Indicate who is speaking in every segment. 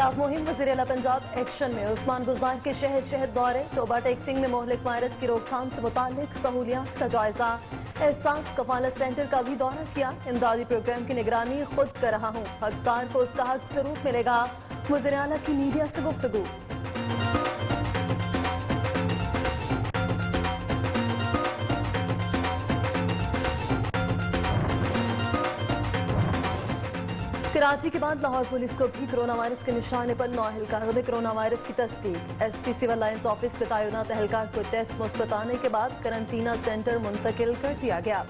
Speaker 1: खिलाफ मुहिम वज़ीर-ए-आला पंजाब एक्शन में। उस्मान बुज़दार के शहर शहर दौरे। टोबा टेक्सिंग में मोहलिक वायरस की रोकथाम से मुताल्लिक सहूलियात का जायजा। एहसास कफालत सेंटर का भी दौरा किया। इमदादी प्रोग्राम की निगरानी खुद कर रहा हूँ, हकदार को उसका हक जरूर मिलेगा। वज़ीर-ए-आला की मीडिया से गुफ्तगू। कराची के बाद लाहौर पुलिस को भी कोरोना वायरस के निशाने पर 9 एहलकारों में कोरोना वायरस की तस्दीक। एसपी सिविल लाइंस ऑफिस में तैनात एहलकार को टेस्ट मुस्बत आने के बाद करंटीना सेंटर मुंतकिल कर दिया गया।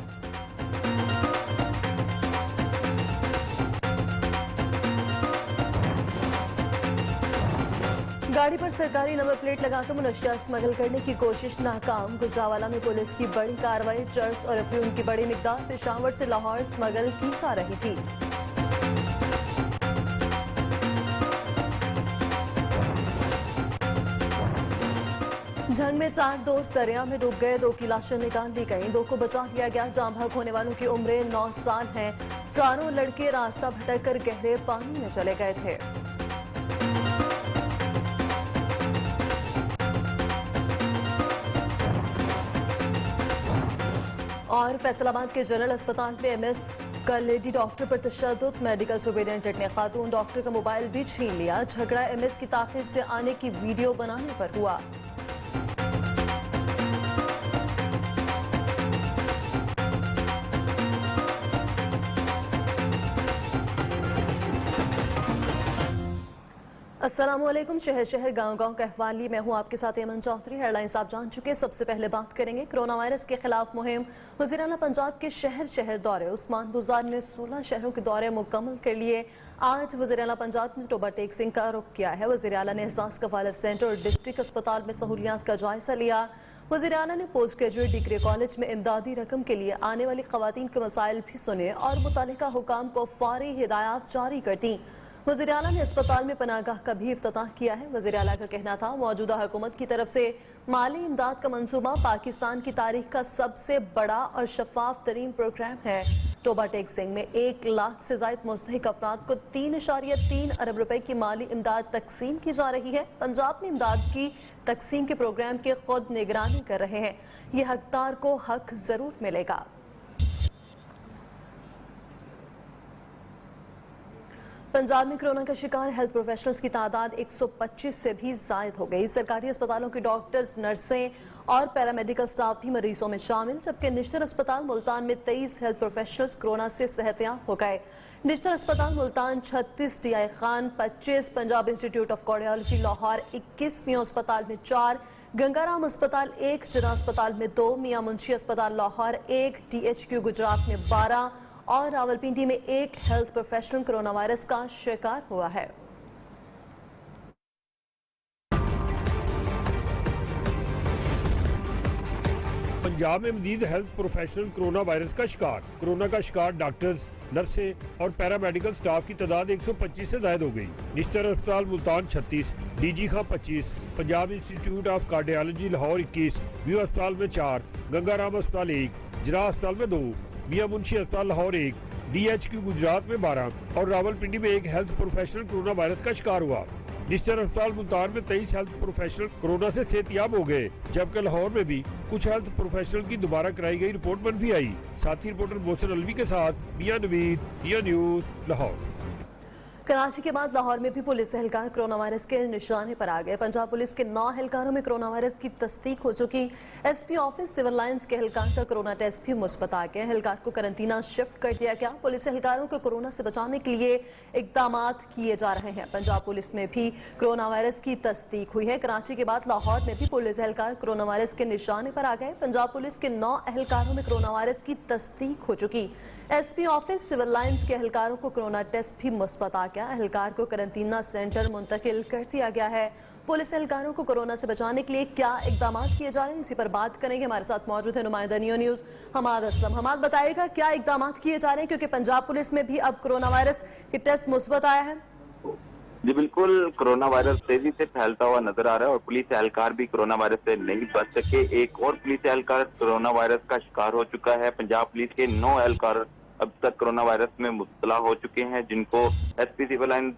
Speaker 1: गाड़ी पर सरकारी नंबर प्लेट लगाकर मुनशियात स्मगल करने की कोशिश नाकाम। गुजरावाला में पुलिस की बड़ी कार्रवाई। चर्स और अफीम की बड़ी मिकदार पेशावर से लाहौर स्मगल की जा रही थी। जंग में 4 दोस्त दरिया में डूब गए। 2 की लाशें निकाल ली गईं। 2 को बचा लिया गया। जाम भाग होने वालों की उम्रें 9 साल हैं। चारों लड़के रास्ता भटक कर गहरे पानी में चले गए थे। और फैसलाबाद के जनरल अस्पताल में एमएस का लेडी डॉक्टर पर तशद्दुद। मेडिकल सुपरिटेंडेंट ने खातून डॉक्टर का मोबाइल भी छीन लिया। झगड़ा एमएस की ताखीर से आने की वीडियो बनाने पर हुआ। अस्सलामुअलैकुम। शहर शहर गांव गांव का अहवाली। मैं हूं आपके साथ अमन चौधरी। हेडलाइंस आप जान चुके। सबसे पहले बात करेंगे कोरोना वायरस के खिलाफ मुहिम। वज़ीर-ए-आला पंजाब के शहर शहर दौरे। उस्मान बुज़दार ने 16 शहरों के दौरे मुकम्मल कर लिए। आज वज़ीर-ए-आला पंजाब ने टोबा टेक्सिंग का रुख किया है। वज़ीर-ए-आला ने एहसास कफालत सेंटर और डिस्ट्रिक्ट अस्पताल में सहूलियात का जायजा लिया। वज़ीर-ए-आला ने पोस्ट ग्रेजुएट डिग्री कॉलेज में इमदादी रकम के लिए आने वाली खवातीन के मसाइल भी सुने और मुतल्लिका हुकाम को फौरी हिदायत जारी कर दी। वज़ीर-ए-आला ने अस्पताल में पनाहगाह का भी इफ्तिताह किया है। वज़ीर-ए-आला का कहना था मौजूदा हुकूमत की तरफ से माली इमदाद का मंसूबा पाकिस्तान की तारीख का सबसे बड़ा और शफाफ तरीन प्रोग्राम है। टोबा टेक्सिंग में 1 लाख से ज़ायद मुस्तहिक अफराद को 3.3 अरब रुपए की माली इमदाद तकसीम की जा रही है। पंजाब में इमदाद की तकसीम के प्रोग्राम की खुद निगरानी कर रहे हैं। ये हकदार को हक जरूर मिलेगा। पंजाब में कोरोना का शिकार हेल्थ प्रोफेशनल्स की तादाद 125 से भी जायद हो गई। सरकारी अस्पतालों के डॉक्टर्स, नर्सें और पैरामेडिकल स्टाफ भी मरीजों में शामिल, जबकि निश्तर अस्पताल मुल्तान में 23 हेल्थ प्रोफेशनल्स कोरोना से सेहतयाब हो गए। निश्तर अस्पताल Multan 36, DI Khan 25, Punjab institute of cardiology Lahore 21, मियां अस्पताल में 4, गंगाराम अस्पताल 1, जिना अस्पताल में 2, मियां मुंशी अस्पताल लाहौर 1, DHQ गुजरात में 12 और रावलपिंडी में 1 हेल्थ प्रोफेशनल कोरोना वायरस का शिकार हुआ है।
Speaker 2: पंजाब में मजीद हेल्थ प्रोफेशनल कोरोना वायरस का शिकार। कोरोना का शिकार डॉक्टर्स, नर्सें और पैरामेडिकल स्टाफ की तादाद 125 से ज्यादा हो गई। निश्तर अस्पताल Multan 36, DG Khan 25, Punjab institute of cardiology Lahore 21, view अस्पताल में 4, गंगाराम अस्पताल 1, जिरा अस्पताल में 2, मियां मुंशी अस्पताल लाहौर 1, DHQ गुजरात में 12 और रावलपिंडी में 1 हेल्थ प्रोफेशनल कोरोना वायरस का शिकार हुआ। निश्तर अस्पताल मुल्तान में 23 हेल्थ प्रोफेशनल कोरोना से सेहतयाब हो गए, जबकि लाहौर में भी कुछ हेल्थ प्रोफेशनल की दोबारा कराई गई रिपोर्ट मंफी आई। साथी रिपोर्टर मोहसिन अलवी के साथ मियां नवीद, मियां न्यूज़ लाहौर।
Speaker 1: कराची के बाद लाहौर में भी पुलिस एहलकार कोरोना वायरस के निशाने पर आ गए। पंजाब पुलिस के 9 एहलकारों में कोरोना वायरस की तस्दीक हो चुकी। एसपी ऑफिस सिविल लाइंस के एहलकार का कोरोना टेस्ट भी मुस्बत आ गया। एहलकार को करंटीना शिफ्ट कर दिया गया। पुलिस एहलकारों को कोरोना से बचाने के लिए इकदाम किए जा रहे हैं। पंजाब पुलिस में भी कोरोना वायरस की तस्दीक हुई है। कराची के बाद लाहौर में भी पुलिस एहलकार कोरोना वायरस के निशाने पर आ गए। पंजाब पुलिस के 9 एहलकारों में कोरोना वायरस की तस्दीक हो चुकी। एसपी ऑफिस सिविल लाइंस के एहलकारों को कोरोना टेस्ट भी मुस्बत आ गया। एहलकार को करंटीना सेंटर मुंतकिल कर दिया गया है। पुलिस एहलकारों को कोरोना से बचाने के लिए क्या इकदाम किए जा रहे हैं, इसी पर बात करेंगे। हमारे साथ मौजूद है नुमाइंदा नियो न्यूज़ हमाद असलम। हमाद बताएगा क्या इकदाम किए जा रहे हैं, क्योंकि पंजाब पुलिस में भी अब कोरोना वायरस के टेस्ट मुस्बत आया है।
Speaker 3: जी बिल्कुल, कोरोना वायरस तेजी से फैलता हुआ नजर आ रहा है और पुलिस एहलकार भी कोरोना वायरस से नहीं बच सके। एक और पुलिस एहलकार कोरोना वायरस का शिकार हो चुका है। पंजाब पुलिस के 9 एहलकार अब तक कोरोना वायरस में मुब्तला हो चुके हैं, जिनको एसपी सिविल लाइंस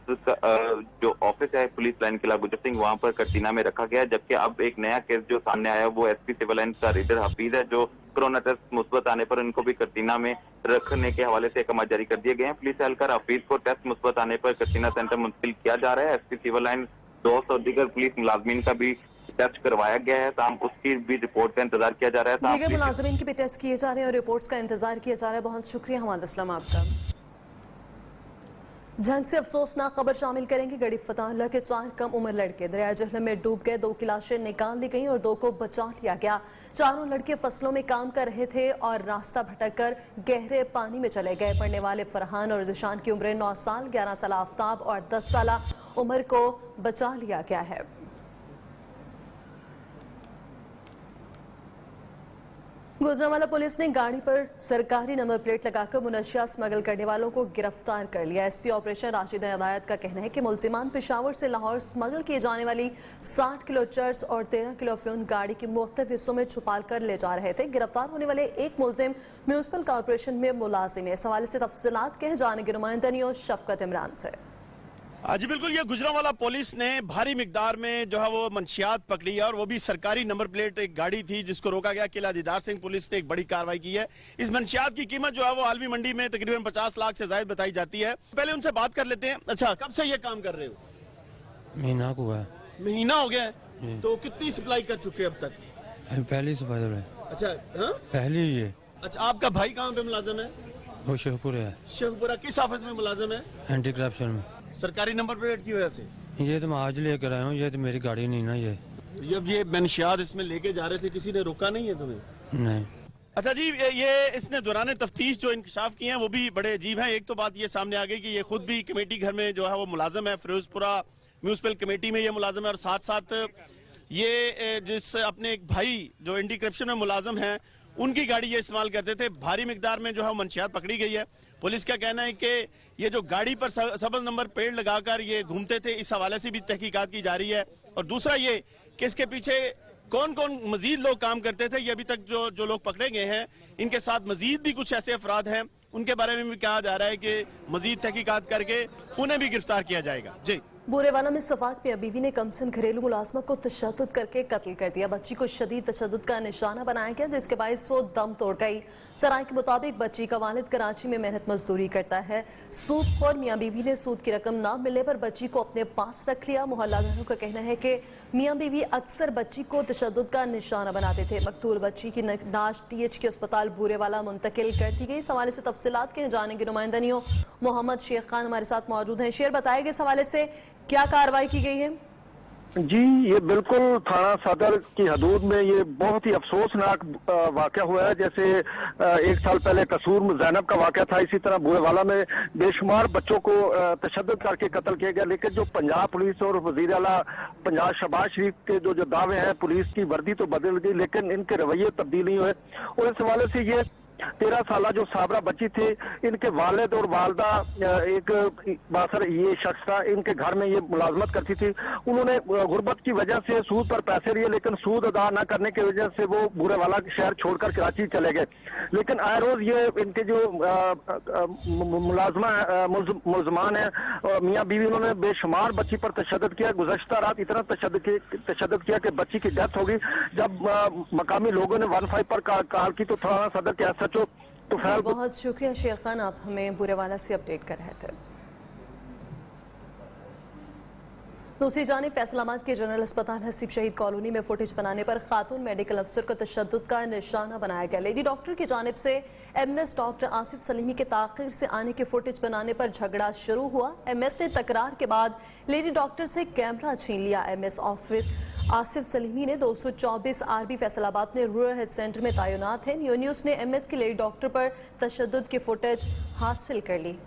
Speaker 3: जो ऑफिस है पुलिस लाइन किला गुजर सिंह वहां पर करटीना में रखा गया है। जबकि अब एक नया केस जो सामने आया वो एसपी सिविल लाइंस का रेडर हफीज है, जो कोरोना टेस्ट मुस्बत आने पर उनको भी करटीना में रखने के हवाले से अहकाम जारी कर दिए गए हैं। पुलिस एहलकार हफीज को टेस्ट मुस्बत आने पर करटीना सेंटर मुंतकिल किया जा रहा है। एसपी सिविल लाइन 200 और दीगर पुलिस मुलाजमीन का भी टेस्ट करवाया गया है, ताम उसकी भी रिपोर्ट का इंतजार किया जा रहा है।
Speaker 1: दीगर मुलाजमीन के भी टेस्ट किए जा रहे हैं और रिपोर्ट्स का इंतजार किया जा रहा है। बहुत शुक्रिया हमाद असलम आपका। जंग से अफसोसनाक खबर शामिल करेंगे। गड़ी फताहल्ला के 4 कम उम्र लड़के दरिया जहलम में डूब गए। 2 की लाशें निकाल ली गईं और 2 को बचा लिया गया। चारों लड़के फसलों में काम कर रहे थे और रास्ता भटक कर गहरे पानी में चले गए। पढ़ने वाले फरहान और जिशान की उम्रें 9 साल, 11 साल आफ्ताब और 10 साल उम्र को बचा लिया गया है। गुजरांवाला पुलिस ने गाड़ी पर सरकारी नंबर प्लेट लगाकर मुनशिया स्मगल करने वालों को गिरफ्तार कर लिया। एसपी ऑपरेशन राशिद हिदायत का कहना है कि मुलजिमान पेशावर से लाहौर स्मगल किए जाने वाली 60 किलो चर्स और 13 किलो अफीम गाड़ी के मुख्तलिफ हिस्सों में छुपा कर ले जा रहे थे। गिरफ्तार होने वाले एक मुलजिम म्यूनिसिपल कॉर्पोरेशन में मुलाजिम है। इस हवाले से तफसीलात कहे जाने की नुमाइंदा न्यूज़ शफकत इमरान से।
Speaker 4: जी बिल्कुल, ये गुजरांवाला पुलिस ने भारी मिकदार में जो है वो मंशियात पकड़ी है और वो भी सरकारी नंबर प्लेट एक गाड़ी थी जिसको रोका गया। किला दीदार सिंह पुलिस ने एक बड़ी कार्रवाई की है। इस मंशियात की कीमत जो है वो आलमी मंडी में तकरीबन 50 लाख से ज्यादा बताई जाती है। पहले उनसे बात कर लेते हैं। अच्छा, कब से ये काम कर रहे हो?
Speaker 5: महीना को है।
Speaker 4: महीना हो गया है। तो कितनी सप्लाई कर चुके हैं अब तक?
Speaker 5: पहली से बदल है।
Speaker 4: अच्छा, हाँ?
Speaker 5: पहली ये।
Speaker 4: अच्छा, आपका भाई कहाँ पे मुलाजिम है?
Speaker 5: वो शेखपुर है।
Speaker 4: शेखपुरा किस ऑफिस में मुलाजिम है?
Speaker 5: एंटी करप्शन में।
Speaker 4: सरकारी नंबर प्लेट की वजह से?
Speaker 5: ये तो मैं आज लेकर आया हूँ, ये तो मेरी गाड़ी नहीं ना ये।
Speaker 4: जब ये मंशियात इसमें लेके जा रहे थे किसी ने रोका नहीं है तुम्हें?
Speaker 5: नहीं।
Speaker 4: अच्छा जी, ये इसने दौरान तफ्तीश जो इंकशाफ किए हैं वो भी बड़े अजीब हैं। एक तो बात ये सामने आ गई कि ये खुद भी कमेटी घर में जो है वो मुलाजिम है, फिरोजपुरा म्यूनिसिपल कमेटी में ये मुलाजिम है और साथ साथ ये जिस अपने एक भाई जो एंटी करप्शन में मुलाजिम हैं उनकी गाड़ी ये इस्तेमाल करते थे। भारी मिकदार में जो है मंशियात पकड़ी गई है। पुलिस का कहना है कि ये जो गाड़ी पर सबज नंबर पेड़ लगाकर ये घूमते थे, इस हवाले से भी तहकीकात की जा रही है। और दूसरा ये कि इसके पीछे कौन कौन मजीद लोग काम करते थे, ये अभी तक जो लोग पकड़े गए हैं इनके साथ मजीद भी कुछ ऐसे अफराद हैं, उनके बारे में भी कहा जा रहा है कि मजीद तहकीकात करके उन्हें भी गिरफ्तार किया जाएगा। जी।
Speaker 1: बूरेवाला में सफाक में बीवी ने कमसन घरेलू मुलाजमा को तशद्दुद करके कत्ल कर दिया। बच्ची को शदीद तशद्दुद का निशाना बनाया गया जिसके बायस वो दम तोड़ गई। सराय के मुताबिक बच्ची का वालिद कराची में मेहनत मजदूरी करता है। सूदखोर मियाँ बीवी ने सूद की रकम न मिलने पर बच्ची को अपने पास रख लिया। मोहल्लादारों का कहना है कि मियाँ बीवी अक्सर बच्ची को तशद्दुद का निशाना बनाते थे। मकतूल बच्ची की लाश TH अस्पताल बूरेवाला मुंतकिल कर दी गई। इस हवाले से तफसीलात कहे जाने की नुमाइंदा मोहम्मद शेख खान हमारे साथ मौजूद हैं। शेर, बताएगा इस हवाले से क्या कार्रवाई की गई है?
Speaker 6: जी, ये बिल्कुल थाना सदर की हदूद में ये बहुत ही अफसोसनाक वाक़या हुआ है। जैसे 1 साल पहले कसूर में ज़ैनब का वाक़या था, इसी तरह बूरेवाला में बेशुमार बच्चों को तशद्दुद करके कत्ल किया गया। लेकिन जो पंजाब पुलिस और वज़ीर आला पंजाब शहबाज शरीफ के जो दावे हैं, पुलिस की वर्दी तो बदल गई लेकिन इनके रवैये तब्दील नहीं हुए। और इस हवाले से ये 13 साल जो साबरा बच्ची थी, इनके वालिद और वालदा एक बासर ये शख्स था, इनके घर में ये मुलाजमत करती थी। उन्होंने गुर्बत की वजह से सूद पर पैसे लिए लेकिन सूद अदा न करने की वजह से वो बूरेवाला शहर छोड़कर कराची चले गए। लेकिन आए रोज ये इनके जो मुलजमान है मियाँ बीवी, उन्होंने बेशुमार बच्ची पर तशद्दुद किया। गुज़श्ता रात इतना तशद्दुद किया कि बच्ची की डेथ हो गई। जब मकामी लोगों ने 15 पर कॉल की तो थाना सदर के SHO तो
Speaker 1: बहुत शुक्रिया शेख खान, आप हमें बूरेवाला से अपडेट कर रहे थे। दूसरी जानिब फैसलाबाद के जनरल अस्पताल हसीब शहीद कॉलोनी में फुटेज बनाने पर खातून मेडिकल अफसर को तशद्दुद का निशाना बनाया गया। लेडी डॉक्टर की जानिब से MS डॉक्टर आसिफ सलीमी के ताखिर से आने के फुटेज बनाने पर झगड़ा शुरू हुआ। MS ने तकरार के बाद लेडी डॉक्टर से कैमरा छीन लिया। MS ऑफिस आसिफ सलीमी ने 224 RB फैसलाबाद में रूरल हेल्थ सेंटर में तैनात है। न्यूज़ ने MS की लेडी डॉक्टर पर तशद्दुद की फुटेज हासिल कर ली।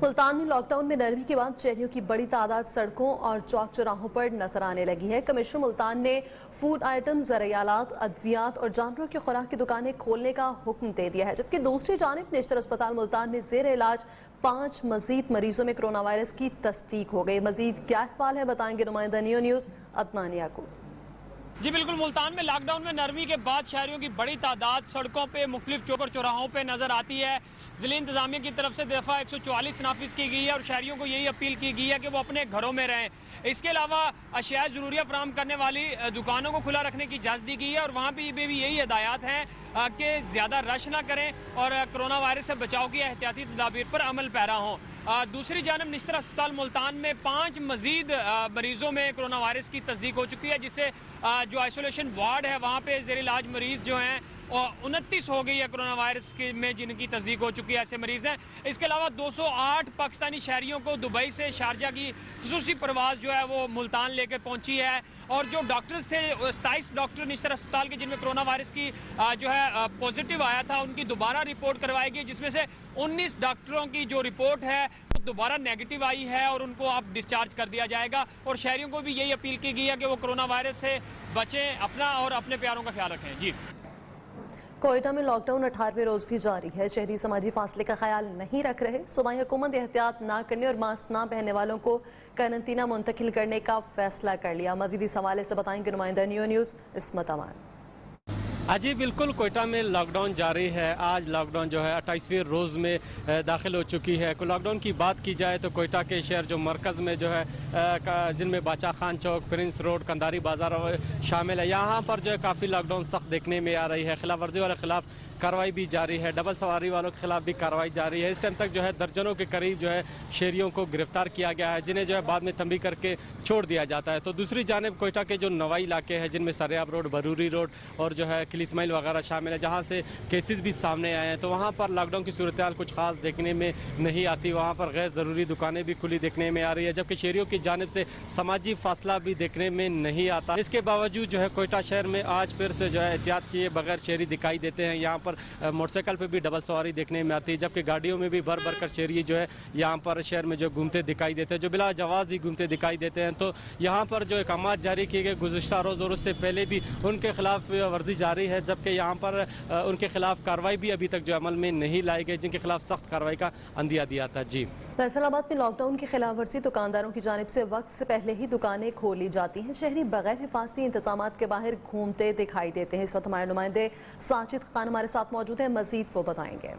Speaker 1: मुल्तान में लॉकडाउन में नरमी के बाद शहरियों की बड़ी तादाद सड़कों और चौक चौराहों पर नजर आने लगी है। कमिश्नर मुल्तान ने फूड आइटम, ज़रियालात, अद्वियात और जानवरों की खुराक की दुकानें खोलने का हुक्म दे दिया है। जबकि दूसरी जानिब नेशनल अस्पताल मुल्तान में ज़ेर इलाज 5 मजीद मरीजों में कोरोना वायरस की तस्दीक हो गई। मजीद क्या अहवाल है बताएंगे नुमाइंदा न्यूज़ अदनान याकूब।
Speaker 7: जी बिल्कुल, मुल्तान में लॉकडाउन में नरमी के बाद शहरियों की बड़ी तादाद सड़कों पे मुख्तलिफ चौक और चौराहों पे नजर आती है। ज़िला इंतजामिया की तरफ से दफ़ा 144 नाफिज की गई है और शहरियों को यही अपील की गई है कि वो अपने घरों में रहें। इसके अलावा अशिया ज़रूरिया फराहम करने वाली दुकानों को खुला रखने की इजाज़त दी गई है और वहाँ भी यही हिदायत हैं कि ज़्यादा रश ना करें और कोरोना वायरस से बचाव की एहतियाती तदाबीर पर अमल पैरा हों। दूसरी जानब निश्तर अस्पताल मुल्तान में 5 मजीद मरीजों में कोरोना वायरस की तस्दीक हो चुकी है, जिससे जो आइसोलेशन वार्ड है वहाँ पे ज़ेर इलाज मरीज जो हैं 29 हो गई है कोरोना वायरस में जिनकी तस्दीक हो चुकी है, ऐसे मरीज हैं। इसके अलावा 208 पाकिस्तानी शहरियों को दुबई से शारजा की खुसूसी परवाज़ जो है वो मुल्तान लेकर पहुंची है और जो डॉक्टर्स थे 27 डॉक्टर निश्तर अस्पताल के जिनमें कोरोना वायरस की जो है पॉजिटिव आया था उनकी दोबारा रिपोर्ट करवाई गई, जिसमें से 19 डॉक्टरों की जो रिपोर्ट है वो दोबारा नेगेटिव आई है और उनको अब डिस्चार्ज कर दिया जाएगा। और शहरियों को भी यही अपील की गई है कि वो कोरोना वायरस से बचें, अपना और अपने प्यारों का ख्याल रखें। जी
Speaker 1: कोयटा में लॉकडाउन 18वें रोज भी जारी है। शहरी समाजी फासले का ख्याल नहीं रख रहे। सूबाई हुकूमत एहतियात ना करने और मास्क ना पहनने वालों को करंतना मुंतकिल करने का फैसला कर लिया। मजीद इस हवाले से बताएंगे नुमाइंदा न्यूज़ इस्मत अमान।
Speaker 8: जी बिल्कुल, कोयटा में लॉकडाउन जारी है। आज लॉकडाउन जो है 28वें रोज़ में दाखिल हो चुकी है। लॉकडाउन की बात की जाए तो कोयटा के शहर जो मरकज़ में जो है जिनमें बाचा खान चौक, प्रिंस रोड, कंधारी बाज़ार शामिल है, यहाँ पर जो है काफ़ी लॉकडाउन सख्त देखने में आ रही है। खिलाफ वर्जी वाले खिलाफ कार्रवाई भी जारी है, डबल सवारी वालों के खिलाफ भी कार्रवाई जारी है। इस टाइम तक जो है दर्जनों के करीब जो है शहरियों को गिरफ्तार किया गया है, जिन्हें जो है बाद में तंबी करके छोड़ दिया जाता है। तो दूसरी जानिब कोयटा के जो नवाई इलाके हैं जिनमें सरियाब रोड, बरूरी रोड और जो है किली इस्माइल वगैरह शामिल है, जहाँ से केसेस भी सामने आए हैं, तो वहाँ पर लॉकडाउन की सूरत हाल कुछ खास देखने में नहीं आती। वहाँ पर गैर ज़रूरी दुकानें भी खुली देखने में आ रही है, जबकि शहरियों की जानिब से समाजी फासला भी देखने में नहीं आता। इसके बावजूद जो है कोयटा शहर में आज फिर से जो है एहतियात किए बगैर शहरी दिखाई देते हैं। यहाँ पर मोटरसाइकिल पे भी डबल सवारी देखने में आती है, जबकि गाड़ियों में भी भर भर कर शहरी जो है यहाँ पर शहर में जो घूमते दिखाई देते हैं, जो बिला जवाज़ ही घूमते दिखाई देते हैं। तो यहाँ पर जो अहकाम जारी किए गए गुज़िश्ता रोज़ और उससे पहले भी उनके खिलाफ वर्जी जारी है, जबकि यहाँ पर उनके खिलाफ कार्रवाई भी अभी तक जो अमल में नहीं लाई गई, जिनके खिलाफ सख्त कार्रवाई का अंदिया दिया था। जी
Speaker 1: फैसलाबाद में लॉकडाउन की खिलाफ वर्जी दुकानदारों की जानिब से वक्त से पहले ही दुकानें खोली जाती हैं। शहरी बगैर हिफाजती इंतजामात के बाहर घूमते दिखाई देते हैं। इस वक्त हमारे नुमाइंदे साजिद खान हमारे साथ मौजूद हैं, मजीद वो बताएंगे।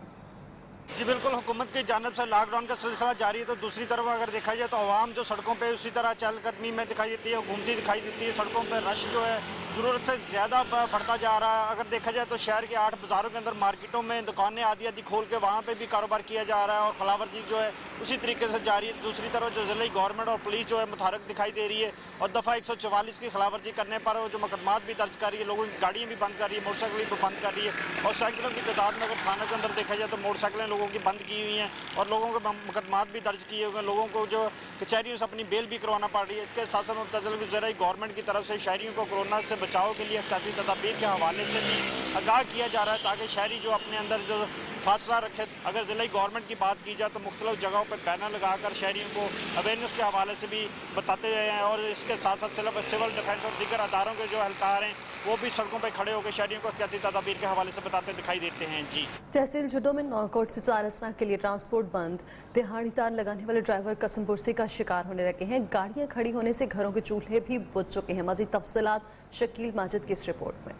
Speaker 9: जी बिल्कुल, हुकूमत की जानिब से लॉकडाउन का सिलसिला जारी है, तो दूसरी तरफ अगर देखा जाए तो आवाम जो सड़कों पे उसी तरह चहलकदमी में दिखाई देती है, घूमती दिखाई देती है। सड़कों पे रश जो है ज़रूरत से ज़्यादा बढ़ता जा रहा है। अगर देखा जाए तो शहर के 8 बाज़ारों के अंदर मार्केटों में दुकानें आधी आधी खोल के वहाँ पे भी कारोबार किया जा रहा है और खिलाफवर्जी जो है उसी तरीके से जारी है। दूसरी तरफ जो ज़िला गवर्नमेंट और पुलिस जो है मुतहरक दिखाई दे रही है और दफ़ा 144 की खिलाफवर्जी करने पर जो मुकदमात भी दर्ज कर रही है, लोगों की गाड़ियाँ भी बंद कर रही है, मोटरसाइकिल भी बंद कर रही है और सैकड़ों की तादाद में अगर थाना के अंदर देखा जाए तो मोटरसाइकिलें लोगों की बंद की हुई हैं और लोगों के मुकदमात भी दर्ज किए हुए हैं। लोगों को जो कचहरियों से अपनी बेल भी करवाना पड़ रही है। इसके साथ साथ मुतज़िल ज़राई गवर्नमेंट की तरफ से शहरियों को कोरोना से बचाव के लिए एहतियाती तदाबीर के हवाले से भी आगाह किया जा रहा है, ताकि शहरी जो अपने अंदर जो फासला रखे। अगर ज़िला गवर्नमेंट की बात की जाए तो मुख्तलिफ जगहों पर बैनर लगाकर शहरियों को अवेयरनेस के हवाले से भी बताते हैं और इसके साथ साथ सिविल डिफेंस और दीगर अदारों के जो एहलकार हैं वो भी सड़कों पर खड़े होकर शहरियों को एहतियाती तदाबीर के हवाले से बताते दिखाई देते हैं। जी
Speaker 1: तहसील झुड्डो में नौकोट से 4 असना के लिए ट्रांसपोर्ट बंद। दिहाड़ी तार लगाने वाले ड्राइवर कसम पुर्सी का शिकार होने लगे हैं। गाड़ियां खड़ी होने से घरों के चूल्हे भी बुझ चुके हैं। मजीद तफसीलात शकील माजिद की इस रिपोर्ट में।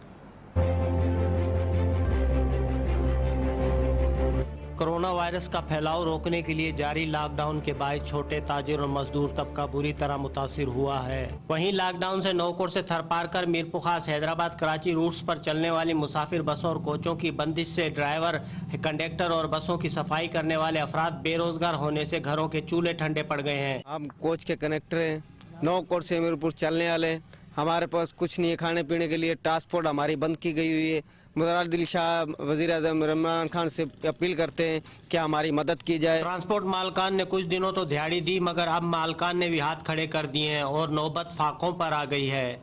Speaker 10: कोरोना वायरस का फैलाव रोकने के लिए जारी लॉकडाउन के बायस छोटे ताजिर और मजदूर तबका बुरी तरह मुतासिर हुआ है। वहीं लॉकडाउन से नौकोट से थरपारकर मीरपुर खास हैदराबाद कराची रूट्स पर चलने वाली मुसाफिर बसों और कोचों की बंदिश से ड्राइवर, कंडक्टर और बसों की सफाई करने वाले अफराद बेरोजगार होने से घरों के चूल्हे ठंडे पड़ गए हैं।
Speaker 11: हम कोच के कनेक्टर हैं, नौकोट से मीरपुर चलने वाले, हमारे पास कुछ नहीं है खाने पीने के लिए। ट्रांसपोर्ट हमारी बंद की गई हुई है। मुराद शाह वज़ीर आज़म इमरान खान से अपील करते हैं कि हमारी मदद की जाए।
Speaker 10: ट्रांसपोर्ट मालकान ने कुछ दिनों तो दिहाड़ी दी, मगर अब मालकान ने भी हाथ खड़े कर दिए हैं और नौबत फाकों पर आ गई है।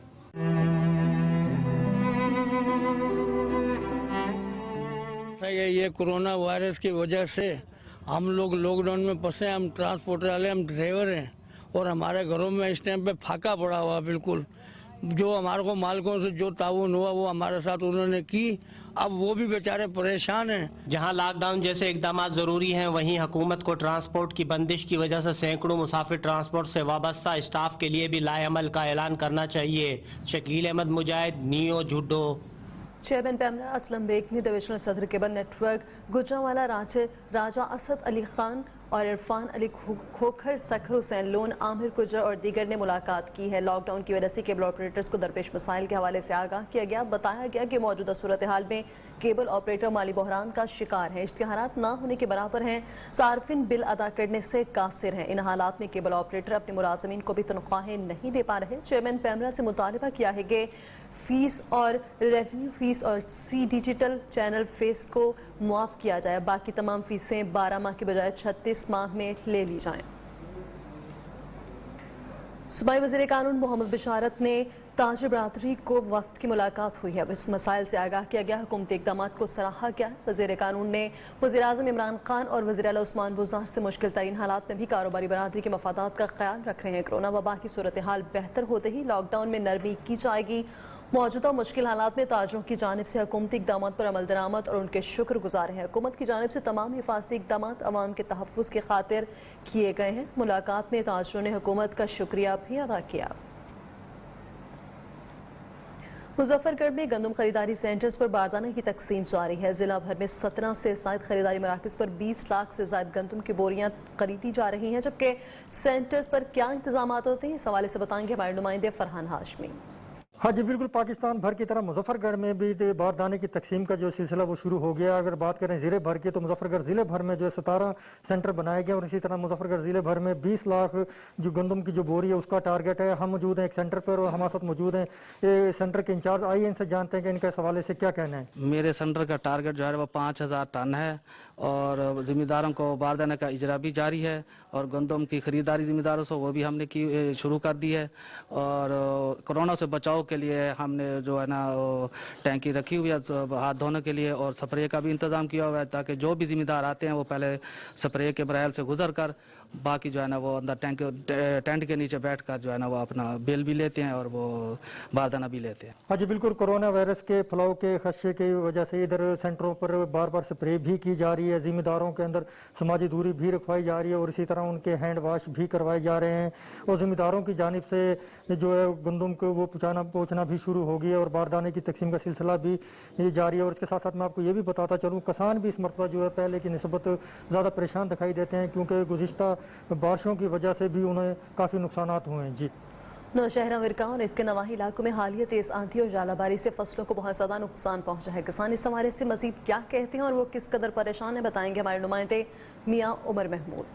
Speaker 12: ये कोरोना वायरस की वजह से हम लोग लॉकडाउन में फंसे। हम ट्रांसपोर्टर वाले, हम ड्राइवर हैं और हमारे घरों में इस टाइम पे फाका पड़ा हुआ बिल्कुल। जो हमारे को मालिकों से जो ताउन हुआ वो हमारे साथ उन्होंने की। अब वो भी बेचारे परेशान हैं।
Speaker 10: जहां लॉकडाउन जैसे इकदाम जरूरी हैं, वहीं हुकूमत को ट्रांसपोर्ट की बंदिश की वजह से सैकड़ों मुसाफिर ट्रांसपोर्ट से वाबस्ता स्टाफ के लिए भी लाएअमल का ऐलान करना चाहिए। शकील अहमद मुजाहिद, नियो जुड्डो।
Speaker 1: चेयरमैन पैमरा असलम बेग ने डिविजनल सदर केबल नेटवर्क गुजरांवाला राजा असद अली खान और इरफान अली खोखर, सखर हुसैन लोन, आमिर गुजर और दीगर ने मुलाकात की है। लॉकडाउन की वजह से केबल ऑपरेटर्स को दरपेश मसाइल के हवाले से आगाह किया गया। बताया गया कि मौजूदा सूरत हाल में केबल ऑपरेटर माली बहरान का शिकार है, इश्तिहारात ना होने के बराबर हैं, सार्फिन बिल अदा करने से कासिर हैं। इन हालात में केबल ऑपरेटर अपने मुलाजमीन को भी तनख्वाहें नहीं दे पा रहे। चेयरमैन पैमरा से मुतालबा किया है कि फीस और रेवेन्यू फीस और सी डिजिटल चैनल फेस को मुआफ किया जाए, बाकी तमाम फीसें 12 माह के बजाय 36 माह में ले ली जाएं। सूबाई वज़ीर कानून मोहम्मद बिशारत ने ताजिर बरादरी को वफ्द की मुलाकात हुई है। इस मसाइल से आगाह किया गया, हुकूमती इक़दामात को सराहा गया। वज़ीर कानून ने वज़ीर आज़म इमरान खान और वज़ीर आला उस्मान बुज़दार से मुश्किल तरीन हालात में भी कारोबारी बरादरी के मफादात का ख्याल रख रहे हैं। कोरोना वबा की सूरत हाल बेहतर होते ही लॉकडाउन में नरमी की जाएगी। मौजूदा मुश्किल हालात में ताजरों की जानिब से हुकूमती इक़दामात पर अमल दरामद और उनके शुक्रगुजार हैं। हुकूमत की जानिब से तमाम हिफाजती इक़दामात अवाम के तहफ़्फ़ुज़ की खातिर किए गए हैं। मुलाकात में ताजरों ने हुकूमत का शुक्रिया भी अदा किया। मुजफ्फरगढ़ में गंदम खरीदारी सेंटर्स पर बारदाना की तकसीम जारी है। जिला भर में 17 से ज़ायद खरीदारी मराकज़ पर 20 लाख से ज़ायद गंदम की बोरियां खरीदी जा रही हैं। जबकि सेंटर्स पर क्या इंतजामात होते हैं, इस हवाले से बताएंगे हमारे नुमाइंदे फरहान हाशमी।
Speaker 13: हाँ जी बिल्कुल, पाकिस्तान भर की तरह मुजफ्फरगढ़ में भी बारदाने की तकसीम का जो सिलसिला वो शुरू हो गया। अगर बात करें ज़िले भर की तो मुजफ्फरगढ़ ज़िले भर में जो 17 सेंटर बनाए गए और इसी तरह मुजफ्फरगढ़ ज़िले भर में 20 लाख जो गंदम की जो बोरी है उसका टारगेट है। हम मौजूद हैं एक सेंटर पर और हमारे साथ मौजूद हैं ये सेंटर के इंचार्ज। आइए इनसे जानते हैं कि इनके इस हवाले से क्या कहना है।
Speaker 14: मेरे सेंटर का टारगेट जो है वो 5000 टन है और ज़िम्मेदारों को बारदाने का इजरा भी जारी है और गंदम की खरीदारी ज़िम्मेदारों से वो भी हमने की शुरू कर दी है। और कोरोना से बचाव के लिए हमने जो है ना टैंकी रखी हुई है हाथ धोने के लिए और स्प्रे का भी इंतज़ाम किया हुआ है ताकि जो भी ज़िम्मेदार आते हैं वो पहले स्प्रे के मराहल से गुजर कर बाकी जो है ना वो अंदर टेंट के नीचे बैठ कर जो है ना वो अपना बिल भी लेते हैं और वो बारदाना भी लेते हैं।
Speaker 13: हाँ जी बिल्कुल, कोरोना वायरस के फैलाव के खदशे की वजह से इधर सेंटरों पर बार बार स्प्रे भी की जा रही है। ज़िम्मेदारों के अंदर समाजी दूरी भी रखवाई जा रही है और इसी तरह उनके हैंड वाश भी करवाए जा रहे हैं और ज़िम्मेदारों की जानिब से जो है गंदम को वो पहुँचना भी शुरू हो गई है और बारदाने की तकसीम का सिलसिला भी जारी है। और इसके साथ साथ मैं आपको ये भी बताता चलूँ, किसान भी इस मरतबा जो है पहले की निस्बत ज़्यादा परेशान दिखाई देते हैं क्योंकि गुज़िश्ता बारिशों की वजह से भी उन्हें काफ़ी नुकसानात हुए हैं। जी
Speaker 1: नौशहरा विरका और इसके नवाही इलाकों में हालिया तेज आंधी और जालाबारी से फसलों को बहुत ज़्यादा नुकसान पहुंचा है। किसान इस हवाले से मजीद क्या कहते हैं और वो किस कदर परेशान है, बताएंगे हमारे नुमाइंदे मियाँ उमर महमूद।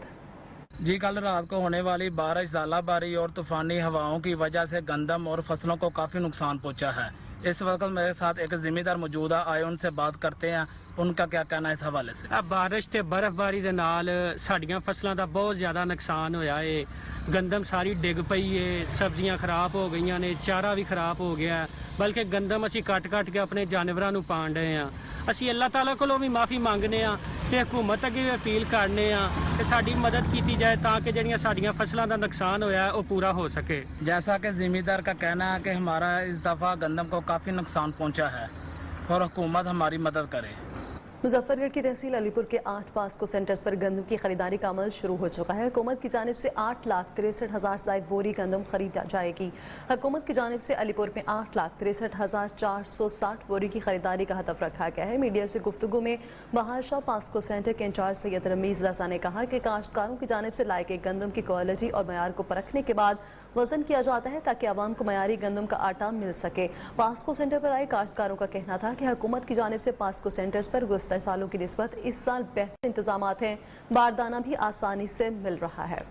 Speaker 15: जी कल रात को होने वाली बारिश, जालाबारी और तूफानी हवाओं की वजह से गंदम और फसलों को काफ़ी नुकसान पहुंचा है। इस वक्त मेरे साथ एक जिम्मेदार मौजूद आए, उनसे बात करते हैं उनका क्या कहना है इस हवाले से।
Speaker 8: बारिश ਤੇ ਬਰਫ਼ਬਾਰੀ ਦੇ ਨਾਲ ਸਾਡੀਆਂ ਫਸਲਾਂ ਦਾ ਬਹੁਤ ਜ਼ਿਆਦਾ ਨੁਕਸਾਨ ਹੋਇਆ ਏ। ਗੰਦਮ ਸਾਰੀ ਡਿੱਗ ਪਈ ਏ, ਸਬਜ਼ੀਆਂ ਖਰਾਬ ਹੋ ਗਈਆਂ ਨੇ, ਚਾਰਾ ਵੀ ਖਰਾਬ ਹੋ ਗਿਆ, ਬਲਕਿ ਗੰਦਮ ਅਸੀਂ ਕੱਟ ਕੇ ਆਪਣੇ ਜਾਨਵਰਾਂ ਨੂੰ ਪਾਣ ਰਹੇ ਆ। ਅਸੀਂ ਅੱਲਾਹ ਤਾਲਾ ਕੋਲੋਂ ਵੀ ਮਾਫੀ ਮੰਗਨੇ ਆ ਤੇ ਹਕੂਮਤ ਅੱਗੇ ਵੀ ਅਪੀਲ ਕਰਨੇ ਆ ਕਿ ਸਾਡੀ ਮਦਦ ਕੀਤੀ ਜਾਏ ਤਾਂ ਕਿ ਜਿਹੜੀਆਂ ਸਾਡੀਆਂ ਫਸਲਾਂ ਦਾ ਨੁਕਸਾਨ ਹੋਇਆ ਉਹ ਪੂਰਾ ਹੋ ਸਕੇ।
Speaker 15: जैसा कि जिम्मेदार का कहना है कि हमारा इस दफ़ा गंदम को काफ़ी नुकसान पहुंचा है और हुकूमत हमारी मदद करे।
Speaker 1: मुजफ्फरगढ़ की तहसील अलीपुर के 8 पास्को सेंटर्स पर गंदम की खरीदारी का अमल शुरू हो चुका है। हुकूमत की जानिब से 8,63,000 ज़ायद बोरी गंदम खरीदा जाएगी। हुकूमत की जानिब से अलीपुर में 8,63,460 बोरी की खरीदारी का हदफ रखा गया है। मीडिया से गुफ्तगू में बहारशाह पास्को सेंटर के इंचार्ज सैयद रमीज रजा ने कहा कि काश्तकारों की जानिब से लाए गए गंदम की क्वालिटी और मयार को परखने के बाद वजन किया जाता है ताकि आवाम को मयारी गंदम का आटा मिल सके। पास्को सेंटर पर आए काश्तकारों का कहना था कि हुकूमत की जानिब से पास्को सेंटर्स पर गुज़श्ता सालों की निस्बत इस साल बेहतर इंतजामात हैं, बारदाना भी आसानी से मिल रहा है।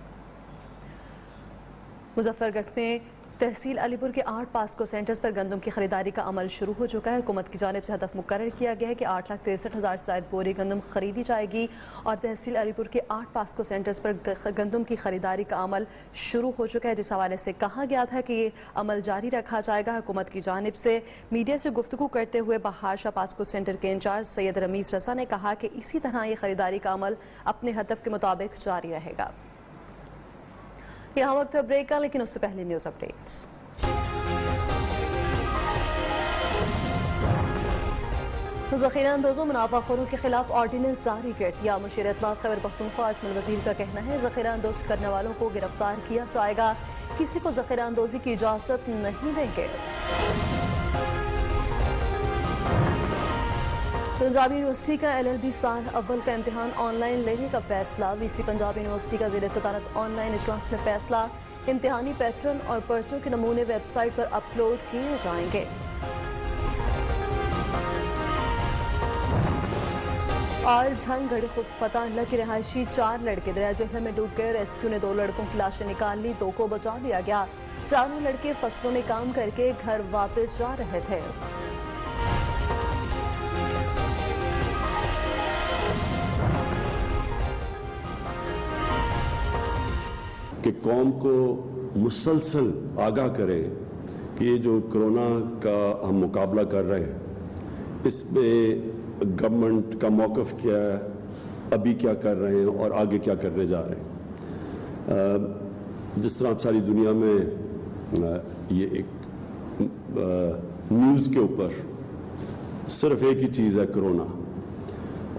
Speaker 1: मुजफ्फरगढ़ में तहसील अलीपुर के 8 पास्को सेंटर्स पर गंदम की खरीदारी का अमल शुरू हो चुका है। हुकूमत की जानिब से हदफ मुकर्रर किया गया है कि 8,63,000 ज़ायद बोरी गंदम खरीदी जाएगी और तहसील अलीपुर के 8 पास्को सेंटर्स पर गंदम की खरीदारी का अमल शुरू हो चुका है, जिस हवाले से कहा गया था कि ये अमल जारी रखा जाएगा। हुकूमत की जानिब से मीडिया से गुफ्तगू करते हुए बहारशाह पास्को सेंटर के इंचार्ज सैयद रमीज रजा ने कहा कि इसी तरह ये खरीदारी का अमल अपने हदफ के मुताबिक जारी रहेगा। यहाँ वक्त है ब्रेक का, लेकिन उससे पहले न्यूज़ अपडेट्स। ذخیرہ اندوزوں منافع کے خلاف آرڈیننس جاری کر دیا. مشیر اطلاعات خیبر پختونخوا اجمل وزیر کا کہنا ہے ذخیرہ اندوزی کرنے والوں کو گرفتار کیا جائے گا, کسی کو ذخیرہ اندوزی کی اجازت نہیں دیں گے. پنجاب یونیورسٹی کا LLB سال اول کا امتحان آن لائن لینے کا فیصلہ. VC پنجاب یونیورسٹی کا زیر صدارت آن لائن اجلاس میں فیصلہ. امتحانی پیٹرن اور پرچوں کے نمونے ویب سائٹ پر اپلوڈ کیے جائیں گے. اور جھنگ گڑھی خود فتح اللہ کی رہائشی 4 لڑکے دریا جہلم میں ڈوب گئے. ریسکیو نے 2 لڑکوں کی لاشیں نکال لی, 2 کو بچا لیا گیا. 4 لڑکے فصلوں میں کام کر کے گھر واپس جا رہے تھے.
Speaker 16: کہ قوم کو مسلسل آگاہ کرے کہ یہ جو کرونا کا ہم مقابلہ کر رہے ہیں اس میں گورنمنٹ کا موقف کیا ہے, ابھی کیا کر رہے ہیں اور آگے کیا کرنے جا رہے ہیں. جس طرح ساری دنیا میں یہ ایک نیوز کے اوپر صرف ایک ہی چیز ہے کرونا,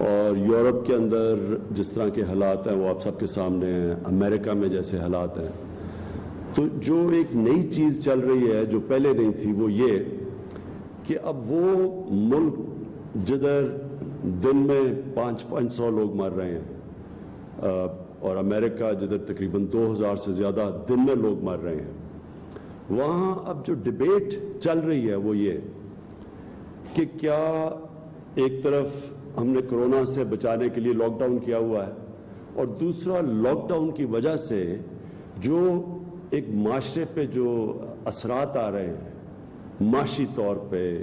Speaker 16: اور یورپ کے اندر جس طرح کے حالات ہیں وہ آپ سب کے سامنے ہیں, امریکہ میں جیسے حالات ہیں. تو جو ایک نئی چیز چل رہی ہے جو پہلے نہیں تھی وہ یہ کہ اب وہ ملک جدھر دن میں 500 لوگ مر رہے ہیں اور امریکہ جدھر تقریباً 2000 سے زیادہ دن میں لوگ مر رہے ہیں, وہاں اب جو ڈیبیٹ چل رہی ہے وہ یہ کہ کیا ایک طرف ہم نے کرونا سے بچانے کے لیے لاک ڈاؤن کیا ہوا ہے اور دوسرا لاک ڈاؤن کی وجہ سے جو ایک معاشرے پہ جو اثرات آ رہے ہیں معاشی طور پہ,